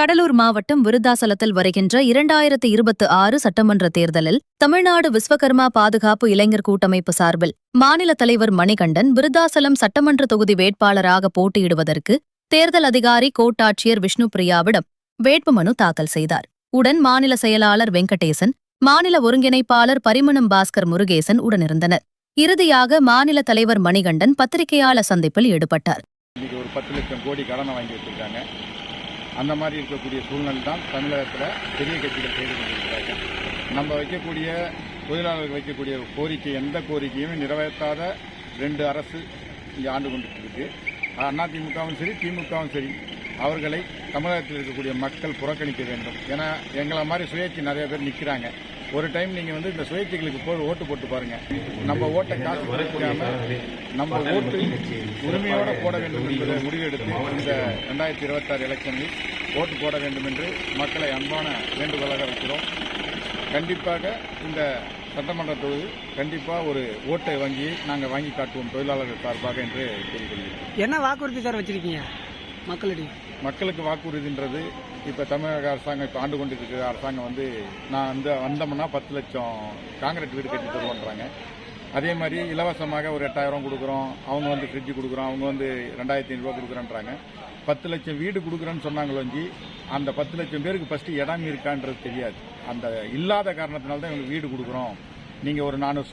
கடலூர் மாவட்டம் விருத்தாசலத்தில் வருகின்ற 2026 சட்டமன்ற தேர்தலில் தமிழ்நாடு விஸ்வகர்மா பாதுகாப்பு இளைஞர் கூட்டமைப்பு சார்பில் மாநில தலைவர் மணிகண்டன் விருத்தாசலம் சட்டமன்ற தொகுதி வேட்பாளராக போட்டியிடுவதற்கு தேர்தல் அதிகாரி கோட்டாட்சியர் விஷ்ணுபிரியாவிடம் வேட்புமனு தாக்கல் செய்தார். உடன் மாநில செயலாளர் வெங்கடேசன், மாநில ஒருங்கிணைப்பாளர் பரிமணம் பாஸ்கர் முருகேசன் உடனிருந்தனர். இறுதியாக மாநில தலைவர் மணிகண்டன் பத்திரிகையாளர் சந்திப்பில் ஈடுபட்டார். ஒரு 10 லட்சம் கோடி கடனை வாங்கி வச்சிருக்காங்க. அந்த மாதிரி இருக்கக்கூடிய சூழ்நிலை தான் தமிழகத்தில் பெரிய கட்சிகள் செய்து கொண்டிருக்கிறார்கள். நம்ம வைக்கக்கூடிய தொழிலாளர்கள் வைக்கக்கூடிய கோரிக்கை, எந்த கோரிக்கையுமே நிறைவேற்றாத 2 அரசு இங்கே ஆண்டு கொண்டிருக்கு. அதிமுகவும் சரி, திமுகவும் சரி, அவர்களை தமிழகத்தில் இருக்கக்கூடிய மக்கள் புறக்கணிக்க வேண்டும். ஏன்னா எங்களை மாதிரி சுயேட்சை நிறைய பேர் நிற்கிறாங்க. ஒரு டைம் நீங்கள் இந்த சுயேட்சைகளுக்கு போய் ஓட்டு போட்டு பாருங்க. நம்ம ஓட்டை காசு குறைக்காம நம்ம ஓட்டு உரிமையோடு போட வேண்டும் என்பதை முடிவெடுத்து இந்த 2026 எலெக்ஷனில் ஓட்டு போட வேண்டும் என்று மக்களை அன்பான வேண்டுகோளாக வைக்கிறோம். கண்டிப்பாக இந்த சட்டமன்ற தொகுதி கண்டிப்பாக ஒரு ஓட்டை வங்கியை நாங்கள் வாங்கி காட்டுவோம் தொழிலாளர்கள் சார்பாக என்று கூறிக்கொள்கிறோம். என்ன வாக்குறுதி சார் வச்சிருக்கீங்க மக்களுக்கு? வாக்குறுதின்றது இப்போ தமிழக அரசாங்கம் இப்போ ஆண்டு கொண்டிருக்கிற அரசாங்கம் நான் வந்தோம்னா 10 லட்சம் காங்கிரீட் வீடு கட்டி தருவோன்றாங்க. அதே மாதிரி இலவசமாக ஒரு 8000 கொடுக்குறோம், அவங்க ஃப்ரிட்ஜ் கொடுக்குறோம், அவங்க 2500 ரூபா கொடுக்குறேன்றாங்க. 10 லட்சம் வீடு கொடுக்குறேன்னு சொன்னாங்களோ, அந்த 10 லட்சம் பேருக்கு ஃபஸ்ட்டு இடம் இருக்கான்றது தெரியாது. அந்த இல்லாத காரணத்தினால்தான் இவங்க வீடு கொடுக்குறோம். நீங்கள் ஒரு 400